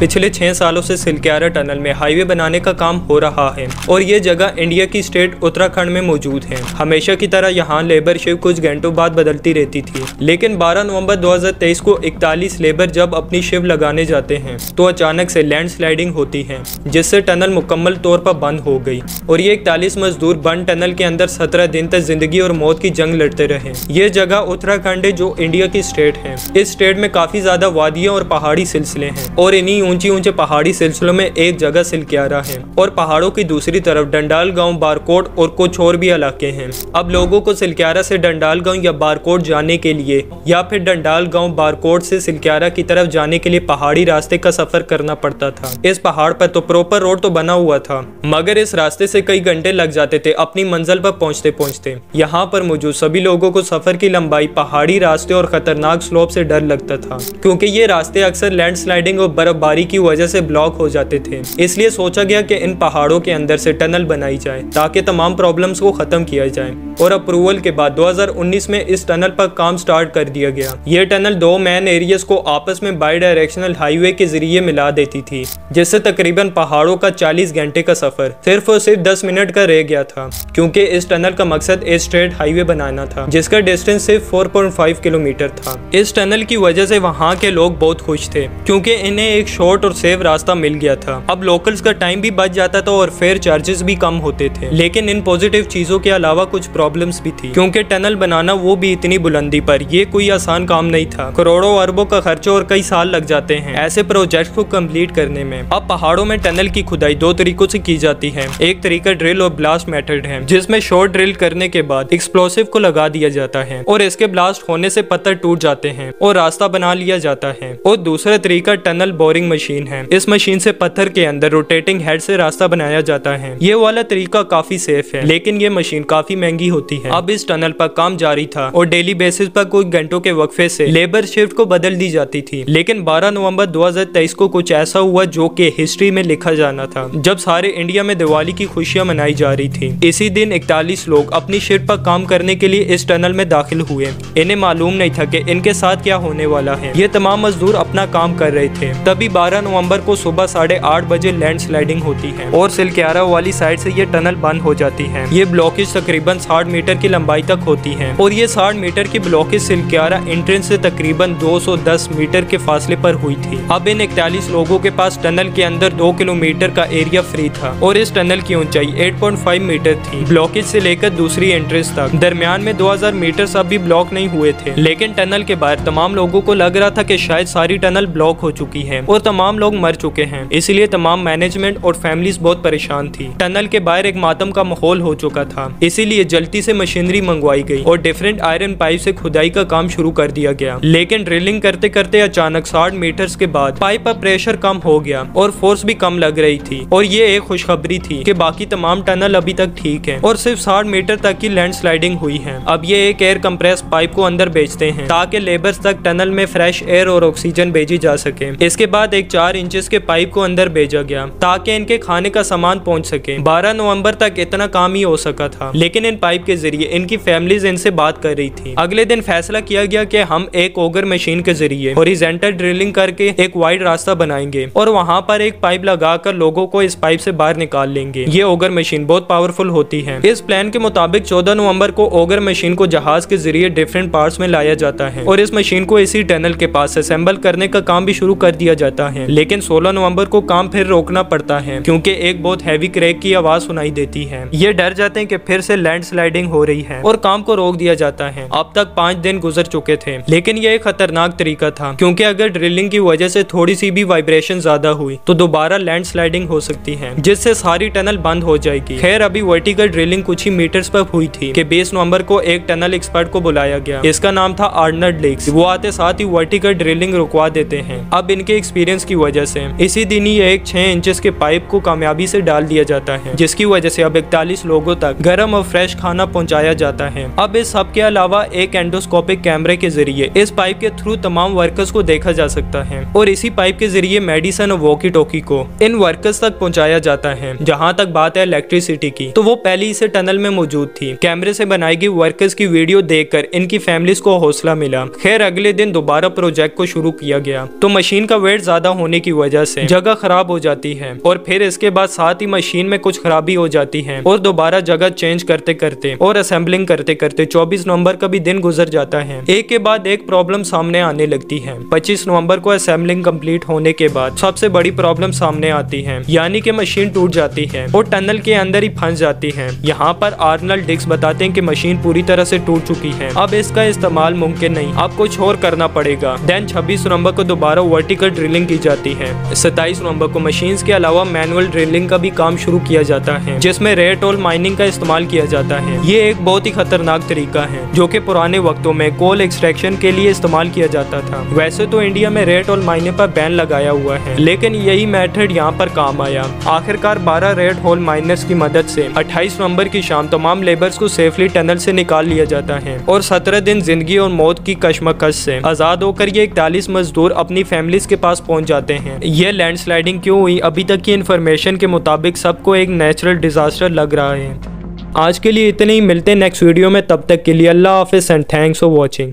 पिछले 6 सालों से सिलक्यारा टनल में हाईवे बनाने का काम हो रहा है और ये जगह इंडिया की स्टेट उत्तराखंड में मौजूद है। हमेशा की तरह यहाँ लेबर शिफ्ट कुछ घंटों बाद बदलती रहती थी, लेकिन 12 नवंबर 2023 को 41 लेबर जब अपनी शिफ्ट लगाने जाते हैं तो अचानक से लैंडस्लाइडिंग होती है, जिससे टनल मुकम्मल तौर पर बंद हो गई और ये 41 मजदूर बंद टनल के अंदर 17 दिन तक जिंदगी और मौत की जंग लड़ते रहे। ये जगह उत्तराखंड है जो इंडिया की स्टेट है। इस स्टेट में काफी ज्यादा वादियां और पहाड़ी सिलसिले हैं और इन्हीं ऊंचे पहाड़ी सिलसिलों में एक जगह सिलक्यारा है और पहाड़ों की दूसरी तरफ डंडाल गांव, बारकोट और कुछ और भी इलाके हैं। अब लोगों को सिलक्यारा से डंडाल गांव या बारकोट जाने के लिए या फिर डंडाल गांव बारकोट से सिलक्यारा की तरफ जाने के लिए पहाड़ी रास्ते का सफर करना पड़ता था। इस पहाड़ पर तो प्रॉपर रोड तो बना हुआ था, मगर इस रास्ते से कई घंटे लग जाते थे अपनी मंजिल पर पहुंचते। यहाँ पर मौजूद सभी लोगों को सफर की लंबाई, पहाड़ी रास्ते और खतरनाक स्लोप से डर लगता था, क्योंकि ये रास्ते अक्सर लैंडस्लाइडिंग और बर्फबारी की वजह से ब्लॉक हो जाते थे। इसलिए सोचा गया कि इन पहाड़ों के अंदर से टनल बनाई जाए ताकि तमाम प्रॉब्लम्स को खत्म किया जाए और अप्रूवल के बाद 2019 में इस टनल पर काम स्टार्ट कर दिया गया। ये टनल दो मेन एरियाज को आपस में बाई डायरेक्शनल हाईवे के जरिए मिला देती थी, जिससे तकरीबन पहाड़ों का 40 घंटे का सफर सिर्फ और सिर्फ 10 मिनट का रह गया था, क्योंकि इस टनल का मकसद एक स्ट्रेट हाईवे बनाना था जिसका डिस्टेंस सिर्फ 4.5 किलोमीटर था। इस टनल की वजह से वहाँ के लोग बहुत खुश थे, क्योंकि इन्हें एक शॉर्ट और सेफ रास्ता मिल गया था। अब लोकल्स का टाइम भी बच जाता था और फेयर चार्जेस भी कम होते थे। लेकिन इन पॉजिटिव चीजों के अलावा कुछ प्रॉब्लम्स भी थी, क्योंकि टनल बनाना वो भी इतनी बुलंदी पर, ये कोई आसान काम नहीं था। करोड़ों अरबों का खर्चा और कई साल लग जाते हैं ऐसे प्रोजेक्ट को कंप्लीट करने में। अब पहाड़ों में टनल की खुदाई दो तरीकों से की जाती है। एक तरीका ड्रिल और ब्लास्ट मेथड है, जिसमें शॉर्ट ड्रिल करने के बाद एक्सप्लोसिव को लगा दिया जाता है और इसके ब्लास्ट होने से पत्थर टूट जाते हैं और रास्ता बना लिया जाता है। और दूसरा तरीका टनल बोरिंग मशीन है। इस मशीन से पत्थर के अंदर रोटेटिंग हेड से रास्ता बनाया जाता है। ये वाला तरीका काफी सेफ है, लेकिन ये मशीन काफी महंगी होती है। अब इस टनल पर काम जारी था और डेली बेसिस पर कुछ घंटों के वक्फे से लेबर शिफ्ट को बदल दी जाती थी। लेकिन 12 नवंबर 2023 को कुछ ऐसा हुआ जो कि हिस्ट्री में लिखा जाना था, जब सारे इंडिया में दिवाली की खुशियां मनाई जा रही थी। इसी दिन 41 लोग अपनी शिफ्ट पर काम करने के लिए इस टनल में दाखिल हुए। इन्हें मालूम नहीं था कि इनके साथ क्या होने वाला है। ये तमाम मजदूर अपना काम कर रहे थे। तभी 12 नवंबर को सुबह 8:30 बजे लैंडस्लाइडिंग होती है और सिलक्यारा वाली साइड से ये टनल बंद हो जाती है। ये ब्लॉकेज तकरीबन 60 मीटर की लंबाई तक होती है और ये 60 मीटर की ब्लॉकेज सिलक्यारा एंट्रेंस से तकरीबन 210 मीटर के फासले पर हुई थी। अब इन 41 लोगों के पास टनल के अंदर 2 किलोमीटर का एरिया फ्री था और इस टनल की ऊंचाई 8.5 मीटर थी, ब्लॉकेज से लेकर दूसरी एंट्रेंस तक। दरमियान में 2000 मीटर अब भी ब्लॉक नहीं हुए थे, लेकिन टनल के बाहर तमाम लोगों को लग रहा था कि शायद सारी टनल ब्लॉक हो चुकी है और तमाम लोग मर चुके हैं। इसलिए तमाम मैनेजमेंट और फैमिलीज बहुत परेशान थी। टनल के बाहर एक मातम का माहौल हो चुका था, इसीलिए जल्दी से मशीनरी मंगवाई गई और डिफरेंट आयरन पाइप से खुदाई का काम शुरू कर दिया गया। लेकिन ड्रिलिंग करते करते अचानक 60 मीटर्स के बाद पाइप पर प्रेशर कम हो गया और फोर्स भी कम लग रही थी। और ये एक खुशखबरी थी कि बाकी तमाम टनल अभी तक ठीक है और सिर्फ 60 मीटर तक की लैंडस्लाइडिंग हुई है। अब ये एक एयर कंप्रेस पाइप को अंदर भेजते हैं ताकि लेबर्स तक टनल में फ्रेश एयर और ऑक्सीजन भेजी जा सके। इसके बाद एक 4 इंचेस के पाइप को अंदर भेजा गया ताकि इनके खाने का सामान पहुंच सके। 12 नवंबर तक इतना काम ही हो सका था, लेकिन इन पाइप के जरिए इनकी फैमिलीज इनसे बात कर रही थी। अगले दिन फैसला किया गया कि हम एक ऑगर मशीन के जरिए हॉरिजॉन्टल ड्रिलिंग करके एक वाइड रास्ता बनाएंगे और वहां पर एक पाइप लगाकर लोगों को इस पाइप से बाहर निकाल लेंगे। ये ऑगर मशीन बहुत पावरफुल होती है। इस प्लान के मुताबिक 14 नवंबर को ऑगर मशीन को जहाज के जरिए डिफरेंट पार्ट्स में लाया जाता है और इस मशीन को इसी टनल के पास असेंबल करने का काम भी शुरू कर दिया जाता है। लेकिन 16 नवंबर को काम फिर रोकना पड़ता है, क्योंकि एक बहुत हैवी क्रैक की आवाज सुनाई देती है। ये डर जाते हैं कि फिर से लैंडस्लाइडिंग हो रही है और काम को रोक दिया जाता है। अब तक 5 दिन गुजर चुके थे, लेकिन यह एक खतरनाक तरीका था, क्योंकि अगर ड्रिलिंग की वजह से थोड़ी सी भी वाइब्रेशन ज्यादा हुई तो दोबारा लैंडस्लाइडिंग हो सकती है, जिससे सारी टनल बंद हो जाएगी। खैर, अभी वर्टिकल ड्रिलिंग कुछ ही मीटर्स पर हुई थी कि 20 नवंबर को एक टनल एक्सपर्ट को बुलाया गया। इसका नाम था आर्नल्ड लेक्स। वो आते साथ ही वर्टिकल ड्रिलिंग रुकवा देते हैं। अब इनके एक्सपीरियंस की वजह से इसी दिन ही एक 6 इंचेस के पाइप को कामयाबी से डाल दिया जाता है, जिसकी वजह से अब 41 लोगों तक गर्म और फ्रेश खाना खाना पहुंचाया जाता है। अब इस सब के अलावा एक एंडोस्कोपिक कैमरे के जरिए इस पाइप के थ्रू तमाम वर्कर्स को देखा जा सकता है और इसी पाइप के जरिए मेडिसिन और वॉकी टॉकी को इन वर्कर्स तक पहुंचाया जाता है। जहां तक बात है इलेक्ट्रिसिटी की, तो वो पहले ही से टनल में मौजूद थी। कैमरे से बनाई गई वर्कर्स की वीडियो देखकर इनकी फैमिलीज को हौसला मिला। खैर अगले दिन दोबारा प्रोजेक्ट को शुरू किया गया तो मशीन का वेट ज्यादा होने की वजह से जगह खराब हो जाती है और फिर इसके बाद साथ ही मशीन में कुछ खराबी हो जाती है और दोबारा जगह चेंज करते करते और असेंबलिंग करते करते 24 नवंबर का भी दिन गुजर जाता है। एक के बाद एक प्रॉब्लम सामने आने लगती है। 25 नवंबर को असेंबलिंग कंप्लीट होने के बाद सबसे बड़ी प्रॉब्लम सामने आती है, यानी कि मशीन टूट जाती है और टनल के अंदर ही फंस जाती है। यहाँ पर आर्नल्ड डिक्स बताते हैं कि मशीन पूरी तरह से टूट चुकी है, अब इसका इस्तेमाल मुमकिन नहीं, अब कुछ और करना पड़ेगा। देन 26 नवंबर को दोबारा वर्टिकल ड्रिलिंग की जाती है। 27 नवंबर को मशीन के अलावा मैनुअल ड्रिलिंग का भी काम शुरू किया जाता है, जिसमें रेट होल माइनिंग का इस्तेमाल किया जाता है। ये एक बहुत ही खतरनाक तरीका है जो कि पुराने वक्तों में कोल एक्सट्रैक्शन के लिए इस्तेमाल किया जाता था। वैसे तो इंडिया में रेट होल माइनिंग पर बैन लगाया हुआ है, लेकिन यही मेथड यहाँ पर काम आया। आखिरकार 12 रेट होल माइनर्स की मदद से 28 नवंबर की शाम तमाम लेबर्स को सेफली टनल से निकाल लिया जाता है और 17 दिन जिंदगी और मौत की कशमकश से आजाद होकर ये 41 मजदूर अपनी फैमिलीज के पास पहुंच जाते हैं। ये लैंडस्लाइडिंग क्यों हुई, अभी तक की इन्फॉर्मेशन के मुताबिक सबको एक नेचुरल डिजास्टर लग रहा है। आज के लिए इतने ही, मिलते हैं नेक्स्ट वीडियो में, तब तक के लिए अल्लाह हाफिज़ एंड थैंक्स फॉर वॉचिंग।